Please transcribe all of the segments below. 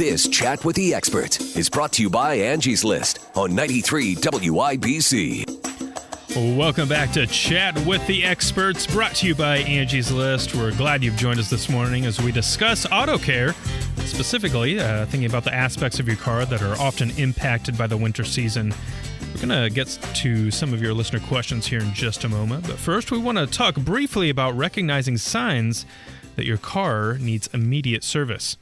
This Chat with the Experts is brought to you by Angie's List on 93 WIBC. Welcome back to Chat with the Experts, brought to you by Angie's List. We're glad you've joined us this morning as we discuss auto care, specifically thinking about the aspects of your car that are often impacted by the winter season. We're going to get to some of your listener questions here in just a moment, but first we want to talk briefly about recognizing signs that your car needs immediate service.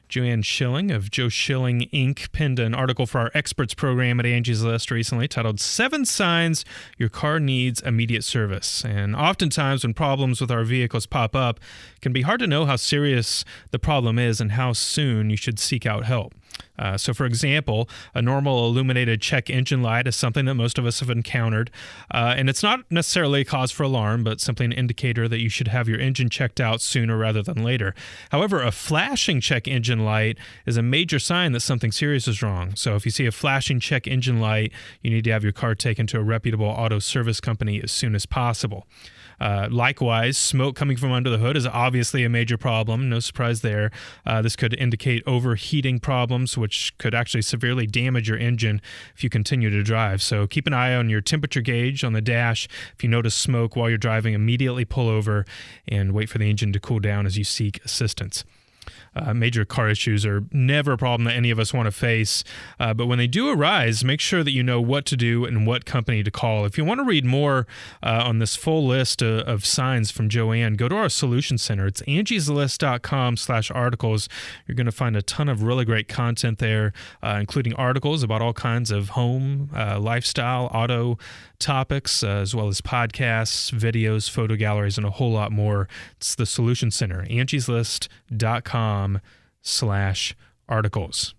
Joanne Schilling of Joe Schilling, Inc. penned an article for our experts program at Angie's List recently titled 7 Signs Your Car Needs Immediate Service. And oftentimes when problems with our vehicles pop up, it can be hard to know how serious the problem is and how soon you should seek out help. So, for example, a normal illuminated check engine light is something that most of us have encountered, and it's not necessarily a cause for alarm, but simply an indicator that you should have your engine checked out sooner rather than later. However, a flashing check engine light is a major sign that something serious is wrong. So if you see a flashing check engine light, you need to have your car taken to a reputable auto service company as soon as possible. Likewise, smoke coming from under the hood is obviously a major problem. No surprise there. This could indicate overheating problems, which could actually severely damage your engine if you continue to drive. So keep an eye on your temperature gauge on the dash. If you notice smoke while you're driving, immediately pull over and wait for the engine to cool down as you seek assistance. Major car issues are never a problem that any of us want to face, but when they do arise, make sure that you know what to do and what company to call. If you want to read more on this full list of signs from Joanne, go to our Solution Center. It's angieslist.com/articles. You're going to find a ton of really great content there, including articles about all kinds of home, lifestyle, auto topics, as well as podcasts, videos, photo galleries, and a whole lot more. It's the Solution Center, angieslist.com/articles.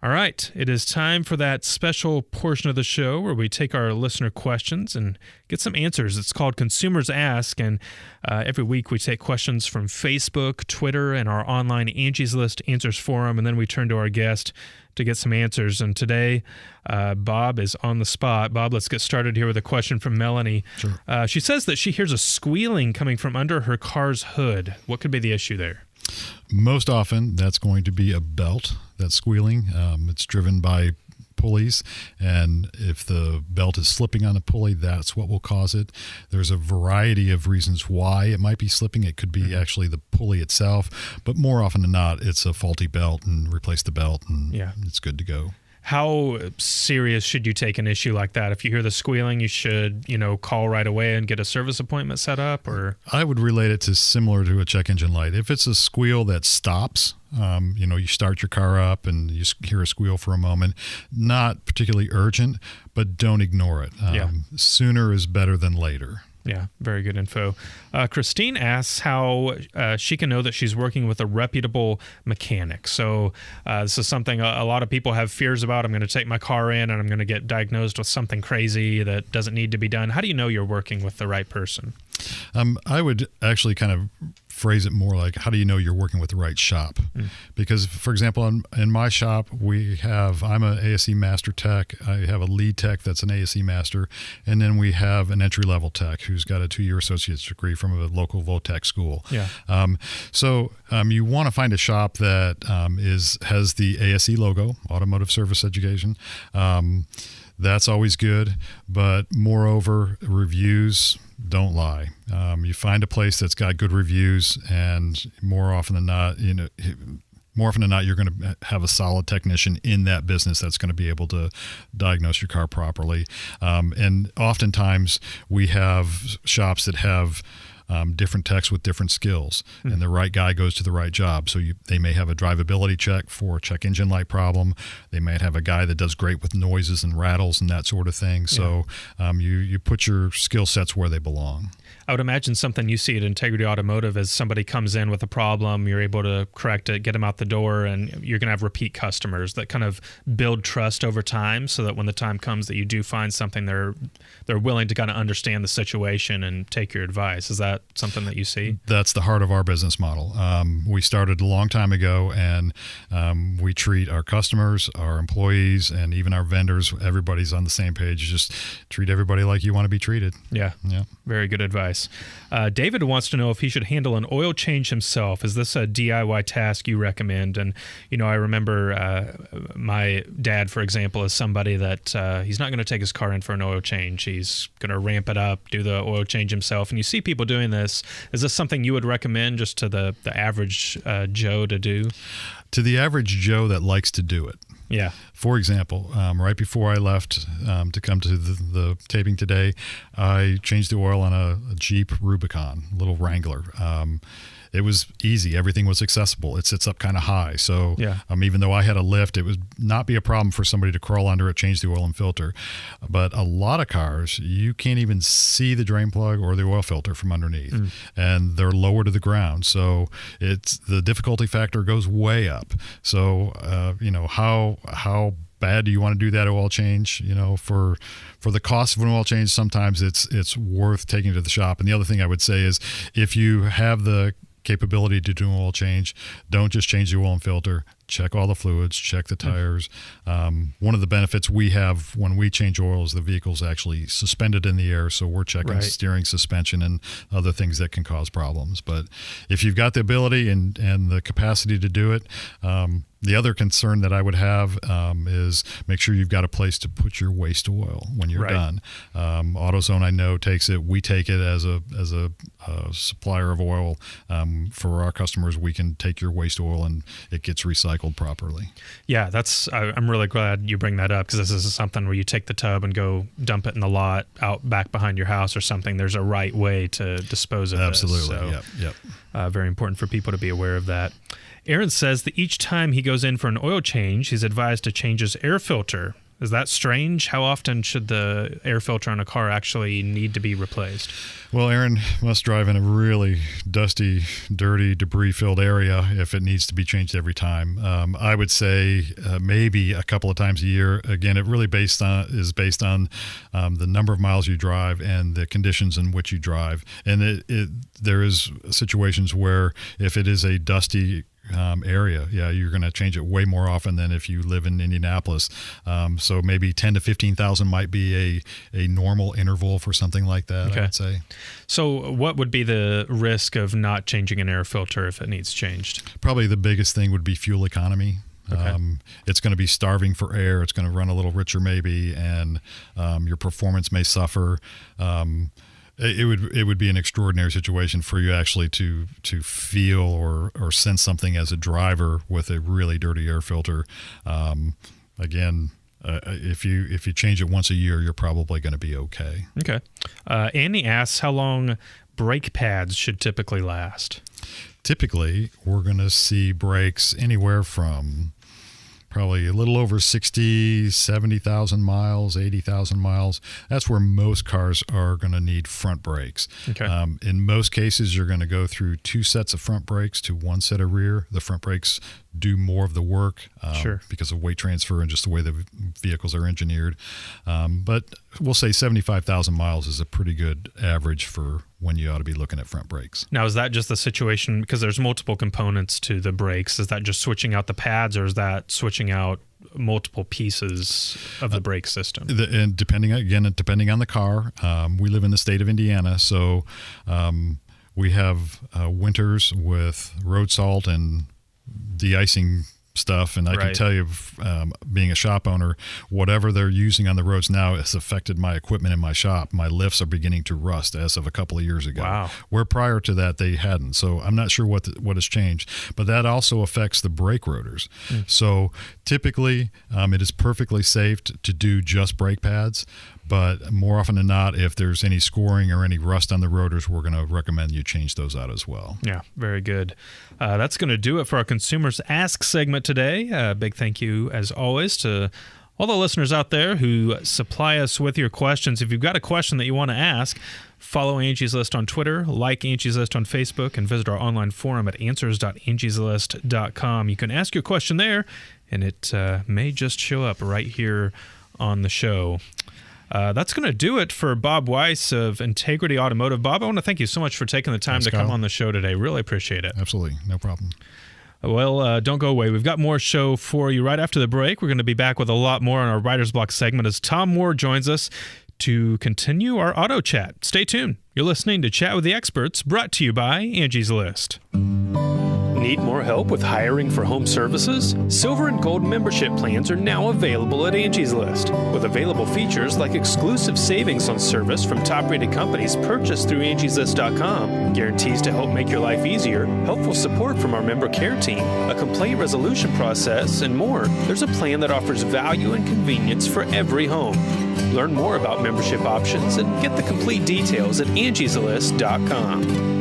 All right, it is time for that special portion of the show where we take our listener questions and get some answers. It's called Consumers Ask, and every week we take questions from Facebook, Twitter, and our online Angie's List Answers Forum, and then we turn to our guest to get some answers. And today, Bob is on the spot. Bob, let's get started here with a question from Melanie. Sure. She says that she hears a squealing coming from under her car's hood. What could be the issue there? Most often, that's going to be a belt that's squealing. It's driven by pulleys, and if the belt is slipping on a pulley, that's what will cause it. There's a variety of reasons why it might be slipping. It could be actually the pulley itself, but more often than not, it's a faulty belt, and replace the belt, and it's good to go. How serious should you take an issue like that? If you hear the squealing, you should, call right away and get a service appointment set up, or? I would relate it to similar to a check engine light. If it's a squeal that stops, you start your car up and you hear a squeal for a moment, not particularly urgent, but don't ignore it. Sooner is better than later. Yeah, very good info. Christine asks how she can know that she's working with a reputable mechanic. So this is something a lot of people have fears about. I'm going to take my car in and I'm going to get diagnosed with something crazy that doesn't need to be done. How do you know you're working with the right person? I would actually kind of phrase it more like, how do you know you're working with the right shop? Because, for example, in my shop, I'm an ASE master tech. I have a lead tech that's an ASE master. And then we have an entry-level tech who's got a 2-year associate's degree from a local VOTEC school. Yeah. So you want to find a shop that has the ASE logo, Automotive Service Education. That's always good, but moreover, reviews don't lie. You find a place that's got good reviews, and more often than not, you're going to have a solid technician in that business that's going to be able to diagnose your car properly. And oftentimes, we have shops that have different techs with different skills, and the right guy goes to the right job. So they may have a drivability check for a check engine light problem. They might have a guy that does great with noises and rattles and that sort of thing. So you put your skill sets where they belong. I would imagine something you see at Integrity Automotive is somebody comes in with a problem, you're able to correct it, get them out the door, and you're going to have repeat customers that kind of build trust over time so that when the time comes that you do find something, they're willing to kind of understand the situation and take your advice. Is that something that you see? That's the heart of our business model. We started a long time ago, and we treat our customers, our employees, and even our vendors, everybody's on the same page. Just treat everybody like you want to be treated. Yeah. Very good advice. Waeiss. David wants to know if he should handle an oil change himself. Is this a DIY task you recommend? And, I remember my dad, for example, is somebody that he's not going to take his car in for an oil change. He's going to ramp it up, do the oil change himself. And you see people doing this. Is this something you would recommend just to the average Joe to do? To the average Joe that likes to do it. Yeah. For example, right before I left to come to the taping today, I changed the oil on a Jeep Rubicon, a little Wrangler. It was easy. Everything was accessible. It sits up kind of high. So even though I had a lift, it would not be a problem for somebody to crawl under it, change the oil and filter. But a lot of cars, you can't even see the drain plug or the oil filter from underneath. And they're lower to the ground. So the difficulty factor goes way up. So, how bad do you want to do that oil change? For the cost of an oil change, sometimes it's worth taking to the shop. And the other thing I would say is, if you have the capability to do an oil change, don't just change the oil and filter. Check all the fluids, check the tires. One of the benefits we have when we change oil is the vehicle's actually suspended in the air, so we're checking steering, suspension, and other things that can cause problems. But if you've got the ability and the capacity to do it, the other concern that I would have is make sure you've got a place to put your waste oil when you're done. AutoZone, I know, takes it. We take it as a supplier of oil. For our customers, we can take your waste oil and it gets recycled properly. Yeah, I'm really glad you bring that up, because this is something where you take the tub and go dump it in the lot out back behind your house or something. There's a right way to dispose of Absolutely. This. So, yep. Very important for people to be aware of that. Aaron says that each time he goes in for an oil change, he's advised to change his air filter. Is that strange? How often should the air filter on a car actually need to be replaced? Well, Aaron must drive in a really dusty, dirty, debris-filled area if it needs to be changed every time. I would say maybe a couple of times a year. Again, it really is based on the number of miles you drive and the conditions in which you drive. And there is situations where if it is a dusty area, you're going to change it way more often than if you live in Indianapolis. So maybe 10 to 15,000 might be a normal interval for something like that, I would say. So what would be the risk of not changing an air filter if it needs changed? Probably the biggest thing would be fuel economy. It's going to be starving for air. It's going to run a little richer maybe, and your performance may suffer. It would be an extraordinary situation for you actually to feel or sense something as a driver with a really dirty air filter. Again, if you change it once a year, you're probably going to be okay. Okay. Annie asks how long brake pads should typically last. Typically, we're going to see brakes anywhere from probably a little over 60, 70,000 miles, 80,000 miles. That's where most cars are going to need front brakes. In most cases, you're going to go through 2 sets of front brakes to 1 set of rear. The front brakes do more of the work because of weight transfer and just the way the vehicles are engineered. But we'll say 75,000 miles is a pretty good average for when you ought to be looking at front brakes. Now, is that just the situation, because there's multiple components to the brakes, is that just switching out the pads, or is that switching out multiple pieces of the brake system? And depending on the car, we live in the state of Indiana, so we have winters with road salt and de-icing stuff, and I can tell you, being a shop owner, whatever they're using on the roads now has affected my equipment in my shop. My lifts are beginning to rust as of a couple of years ago. Wow. Where prior to that they hadn't. So I'm not sure what has changed, but that also affects the brake rotors. So typically it is perfectly safe to do just brake pads, but more often than not, if there's any scoring or any rust on the rotors, we're going to recommend you change those out as well. Yeah, very good. That's going to do it for our Consumers Ask segment today. Big thank you, as always, to all the listeners out there who supply us with your questions. If you've got a question that you want to ask, follow Angie's List on Twitter, like Angie's List on Facebook, and visit our online forum at answers.angieslist.com. You can ask your question there, and it may just show up right here on the show. That's going to do it for Bob Waeiss of Integrity Automotive. Bob, I want to thank you so much for taking the time to come on the show today. Really appreciate it. Absolutely. No problem. Well, don't go away. We've got more show for you right after the break. We're going to be back with a lot more on our Writer's Block segment as Tom Moore joins us to continue our auto chat. Stay tuned. You're listening to Chat with the Experts, brought to you by Angie's List. Need more help with hiring for home services? Silver and Gold membership plans are now available at Angie's List, with available features like exclusive savings on service from top-rated companies purchased through angieslist.com, guarantees to help make your life easier, helpful support from our member care team, a complaint resolution process, and more. There's a plan that offers value and convenience for every home. Learn more about membership options and get the complete details at angieslist.com.